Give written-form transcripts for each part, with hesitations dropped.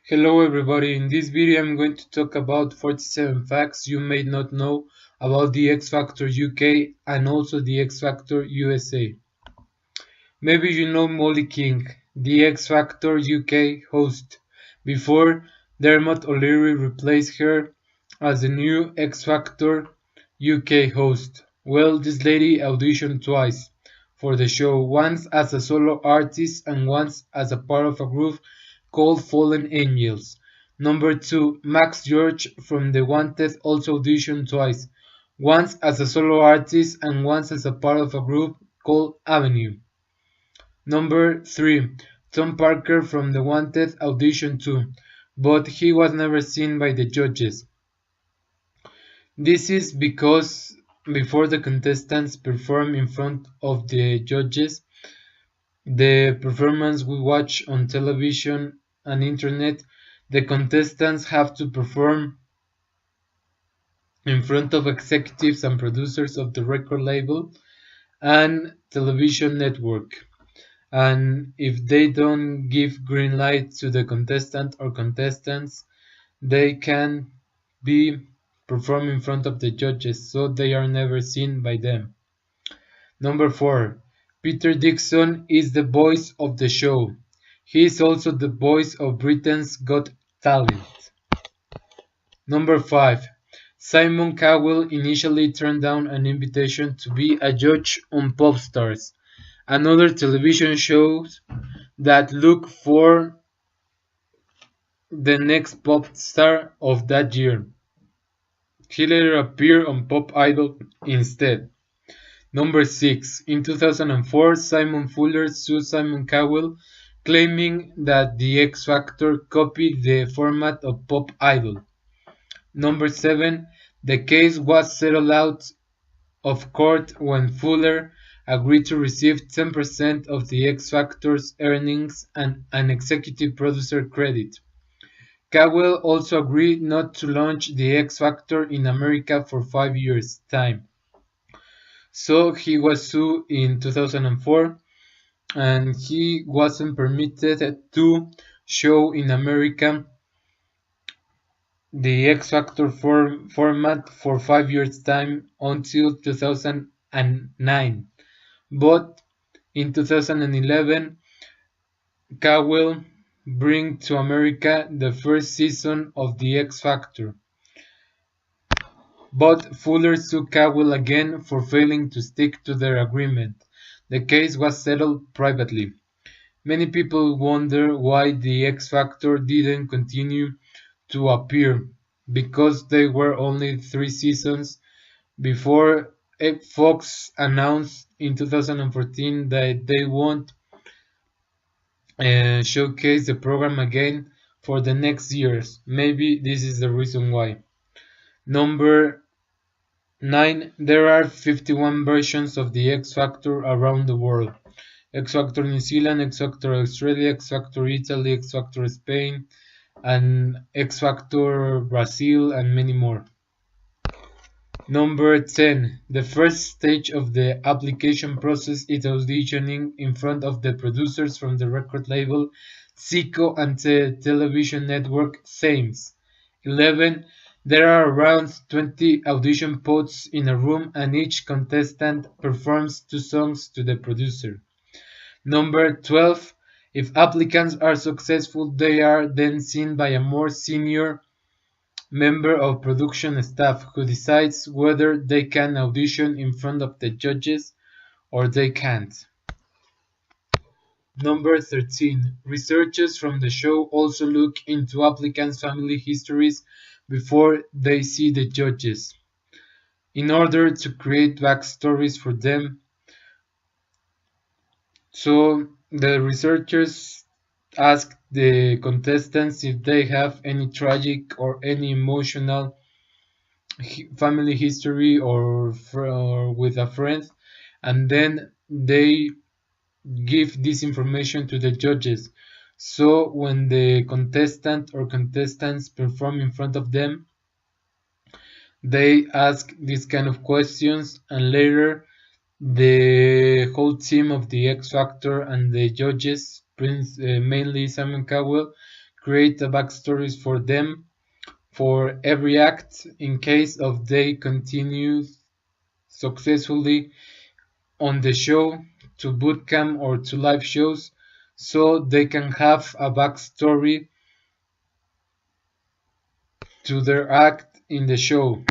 Hello everybody, in this video I'm going to talk about 47 facts you may not know about the X Factor UK and also the X Factor USA. Maybe you know Molly King, the X Factor UK host, before Dermot O'Leary replaced her as the new X Factor UK host. Well, this lady auditioned twice for the show, once as a solo artist and once as a part of a group called Fallen Angels. Number 2, Max George from The Wanted also auditioned twice, once as a solo artist and once as a part of a group called Avenue. Number 3, Tom Parker from The Wanted auditioned too, but he was never seen by the judges. This is because before the contestants perform in front of the judges, the performance we watch on television and internet, the contestants have to perform in front of executives and producers of the record label and television network. And if they don't give green light to the contestant or contestants, they can be performed in front of the judges, so they are never seen by them. Number 4. Peter Dixon is the voice of the show. He is also the voice of Britain's Got Talent. Number 5. Simon Cowell initially turned down an invitation to be a judge on Popstars, another television show that looked for the next pop star of that year. He later appeared on Pop Idol instead. Number 6. In 2004, Simon Fuller sued Simon Cowell, claiming that the X Factor copied the format of Pop Idol. Number 7. The case was settled out of court when Fuller agreed to receive 10% of the X Factor's earnings and an executive producer credit. Cowell also agreed not to launch the X Factor in America for 5 years' time. So he was sued in 2004 and he wasn't permitted to show in America the X Factor format for 5 years' time until 2009. But in 2011, Cowell bring to America the first season of the X Factor. But Fuller sued Cowell again for failing to stick to their agreement. The case was settled privately. Many people wonder why the X Factor didn't continue to appear, because there were only 3 seasons before Fox announced in 2014 that they won't showcase the program again for the next years. Maybe this is the reason why. Number 9. There are 51 versions of the X Factor around the world. X Factor New Zealand, X Factor Australia, X Factor Italy, X Factor Spain, and X Factor Brazil, and many more. Number 10. The first stage of the application process is auditioning in front of the producers from the record label Zico and the television network Thames. 11. There are around 20 audition pods in a room and each contestant performs 2 songs to the producer. Number 12. If applicants are successful, they are then seen by a more senior member of production staff who decides whether they can audition in front of the judges or they can't. Number 13. Researchers from the show also look into applicants' family histories before they see the judges, in order to create backstories for them. So the researchers ask the contestants if they have any tragic or any emotional family history or with a friend, and then they give this information to the judges. So when the contestant or contestants perform in front of them, they ask these kind of questions, and later the whole team of the X Factor and the judges, mainly Simon Cowell, create a backstories for them for every act in case of they continue successfully on the show to bootcamp or to live shows so they can have a backstory to their act in the show.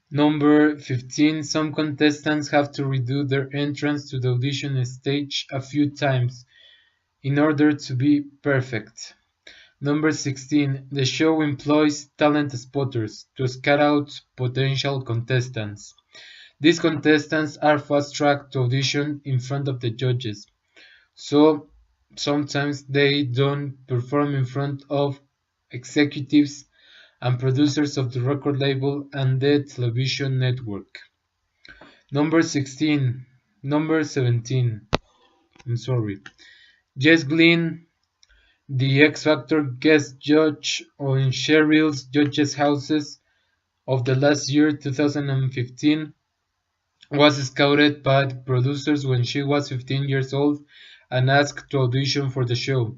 Number 15. Some contestants have to redo their entrance to the audition stage a few times in order to be perfect. Number 16. The show employs talent spotters to scout out potential contestants. These contestants are fast-tracked to audition in front of the judges, so sometimes they don't perform in front of executives and producers of the record label and the television network. Number 16. Number 17. I'm sorry. Jess Glynn, the X Factor guest judge on Cheryl's Judges Houses of the last year, 2015, was scouted by producers when she was 15 years old and asked to audition for the show,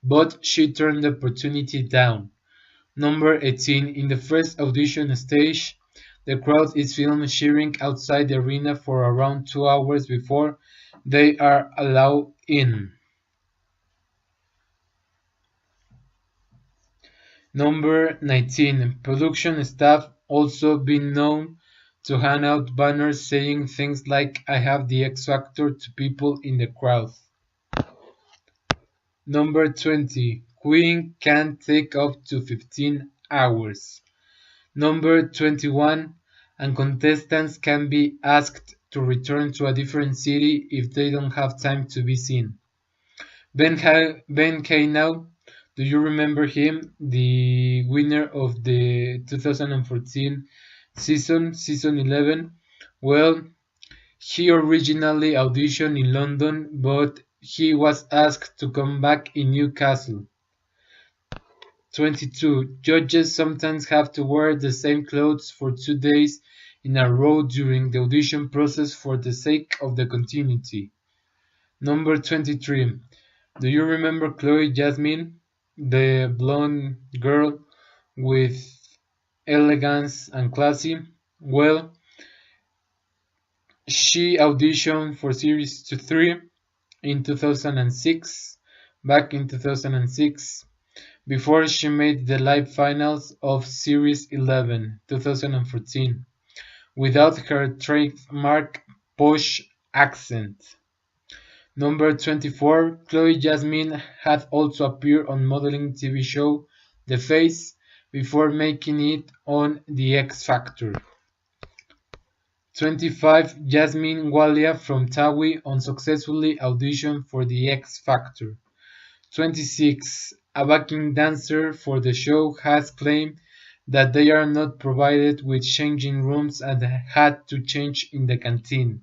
but she turned the opportunity down. Number 18. In the first audition stage, the crowd is filmed cheering outside the arena for around 2 hours before they are allowed in. Number 19. Production staff also been known to hand out banners saying things like "I have the X Factor" to people in the crowd. Number 20. Queuing can take up to 15 hours. Number 21. And contestants can be asked to return to a different city if they don't have time to be seen. Ben Kainow, do you remember him? The winner of the 2014 season 11? Well, he originally auditioned in London, but he was asked to come back in Newcastle. 22. Judges sometimes have to wear the same clothes for 2 days in a row during the audition process for the sake of the continuity. Number 23. Do you remember Chloe Jasmine, the blonde girl with elegance and classy? Well, she auditioned for Series 3 in 2006, back in 2006, before she made the live finals of Series 11, 2014, without her trademark posh accent. Number 24. Chloe Jasmine had also appeared on modeling TV show The Face before making it on The X Factor. 25. Jasmine Walia from Tawi unsuccessfully auditioned for The X Factor. 26. A backing dancer for the show has claimed that they are not provided with changing rooms and had to change in the canteen.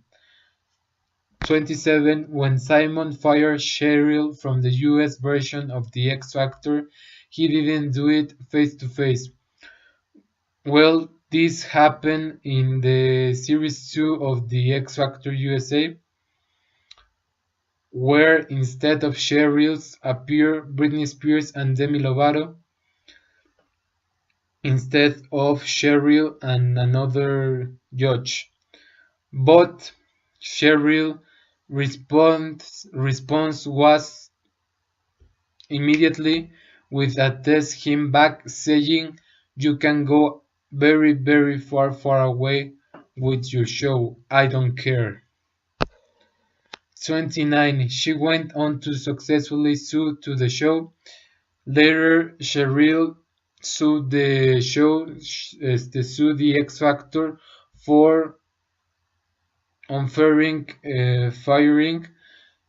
27. When Simon fired Cheryl from the US version of The X Factor, he didn't do it face to face. Well, this happened in the Series 2 of The X Factor USA, where instead of Cheryl's appear Britney Spears and Demi Lovato, instead of Cheryl and another judge. But Cheryl's response was immediately with a text him back saying, "You can go very, very far, far away with your show. I don't care." 29. She went on to successfully sue to the show. Later, Cheryl sued the show, sued the X Factor for unfair firing,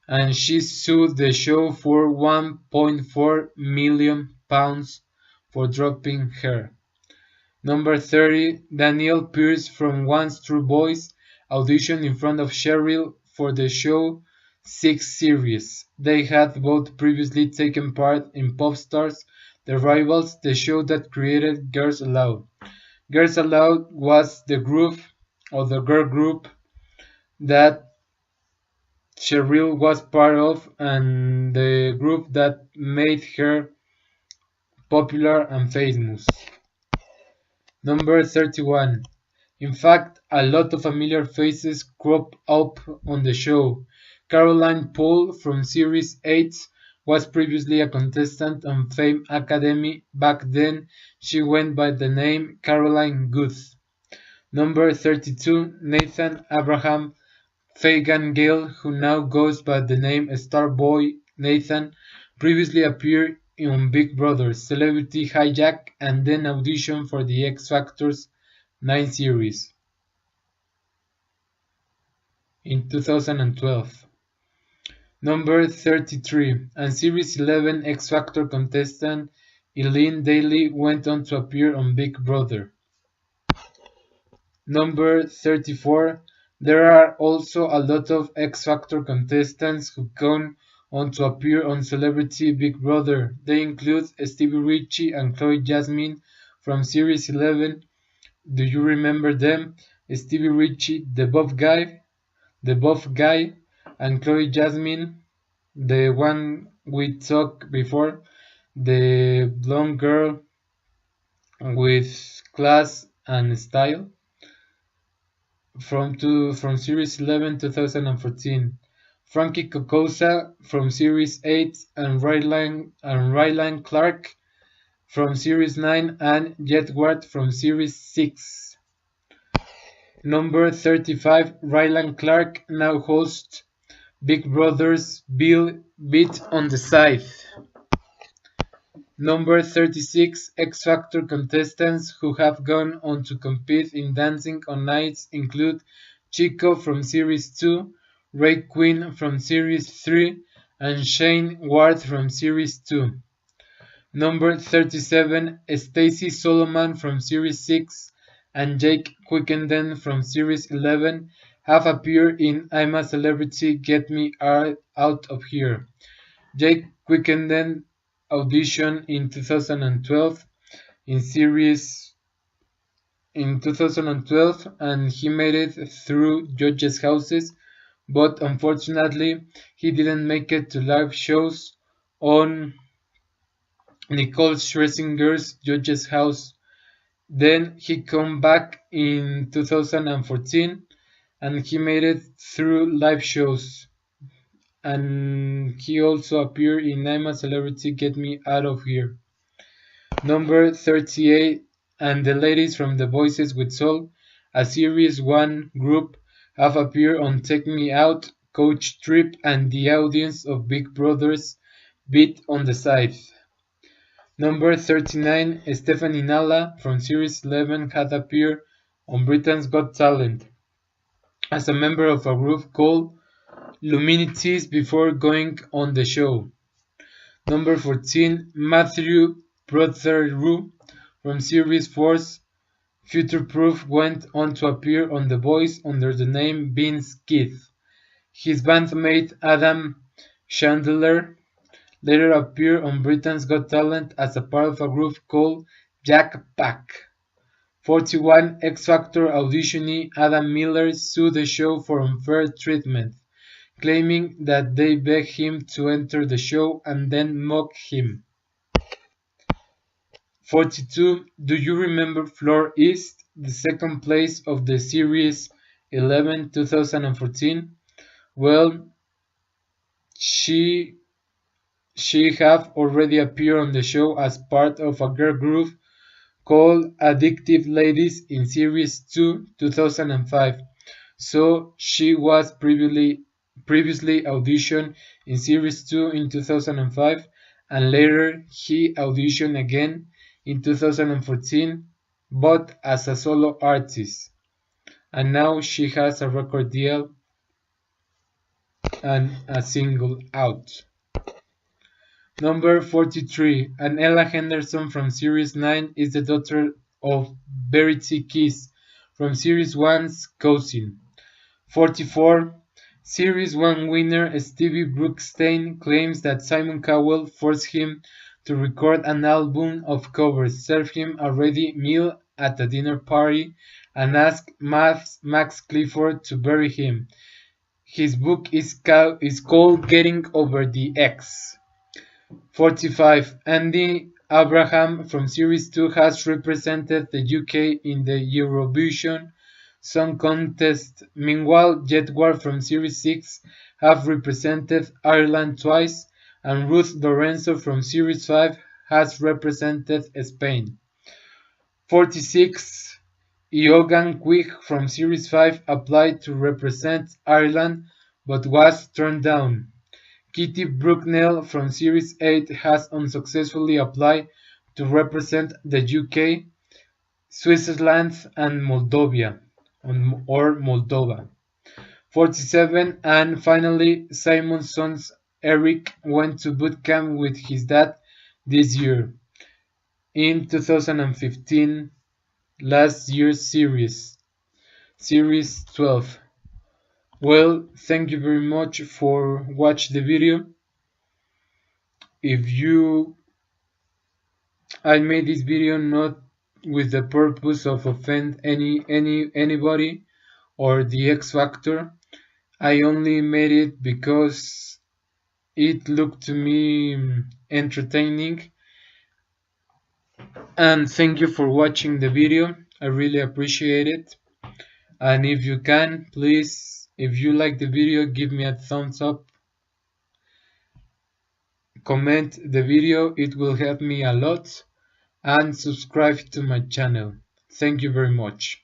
and she sued the show for £1.4 million for dropping her. Number 30. Daniel Pierce from Once True Boys auditioned in front of Cheryl for the show 6 series. They had both previously taken part in Popstars, The Rivals, the show that created Girls Aloud. Girls Aloud was the group or the girl group that Cheryl was part of and the group that made her popular and famous. Number 31. In fact, a lot of familiar faces crop up on the show. Caroline Poole from Series 8 was previously a contestant on Fame Academy. Back then, she went by the name Caroline Guth. Number 32. Nathan Abraham Fagan Gale, who now goes by the name Starboy Nathan, previously appeared on Big Brother, Celebrity Hijack, and then auditioned for the X Factor's 9 series in 2012. Number 33, and Series 11 X Factor contestant Eileen Daly went on to appear on Big Brother. Number 34, there are also a lot of X Factor contestants who gone on to appear on Celebrity Big Brother. They include Stevie Ritchie and Chloe Jasmine from Series 11. Do you remember them? Stevie Ritchie, the buff guy, and Chloe Jasmine, the one we talked before, the blonde girl with class and style from Series 11 2014. Frankie Kokosa from Series 8 and Rylan Clark from Series 9 and Jedward from Series 6. Number 35, Rylan Clark now hosts Big Brother's Beat on the Side. Number 36, X Factor contestants who have gone on to compete in Dancing on Ice include Chico from Series 2, Ray Quinn from Series 3, and Shane Ward from Series 2. Number 37, Stacey Solomon from Series 6 and Jake Quickenden from Series 11 have appeared in I'm a Celebrity, Get Me Out of Here. Jake Quickenden auditioned in 2012 and he made it through judges' houses, but unfortunately he didn't make it to live shows on Nicole Scherzinger's judges' house. Then he came back in 2014 and he made it through live shows. And he also appeared in I'm a Celebrity, Get Me Out of Here. Number 38, and the ladies from The Voices with Soul, a Series 1 group, have appeared on Take Me Out, Coach Trip, and the audience of Big Brother's Beat on the Side. Number 39, Stephanie Nalla from Series 11 had appeared on Britain's Got Talent as a member of a group called Luminities before going on the show. Number 14, Matthew Protheroux from Series 4's Future Proof went on to appear on The Voice under the name Vince Keith. His bandmate Adam Chandler later appeared on Britain's Got Talent as a part of a group called Jack Pack. 41, X Factor auditionee Adam Miller sued the show for unfair treatment, claiming that they begged him to enter the show and then mocked him. 42, do you remember Floor East, the second place of the Series 11 2014? Well, she have already appeared on the show as part of a girl group called Addictive Ladies in Series 2 2005. So she was previously auditioned in Series 2 in 2005 and later he auditioned again in 2014 but as a solo artist, and now she has a record deal and a single out. Number 43, and Ella Henderson from Series 9 is the daughter of Verity Kiss from Series 1's cousin. 44, Series 1 winner Stevie Brookstein claims that Simon Cowell forced him to record an album of covers, served him a ready meal at a dinner party, and asked Max Clifford to bury him. His book is called Getting Over the X. 45. Andy Abraham from Series 2 has represented the UK in the Eurovision Song Contest. Meanwhile, Jedward from Series 6 have represented Ireland twice, and Ruth Lorenzo from Series 5 has represented Spain. 46. Eogan Quigg from Series 5 applied to represent Ireland but was turned down. Kitty Brooknell from Series 8 has unsuccessfully applied to represent the UK, Switzerland and Moldova. 47. And finally, Simon's son Eric went to boot camp with his dad this year. In 2015, last year's series 12. Well, thank you very much for watching the video. I made this video not with the purpose of offend anybody or the X Factor. I only made it because it looked to me entertaining. And thank you for watching the video. I really appreciate it. And if you can, please, if you like the video, give me a thumbs up. Comment the video, it will help me a lot. And subscribe to my channel. Thank you very much.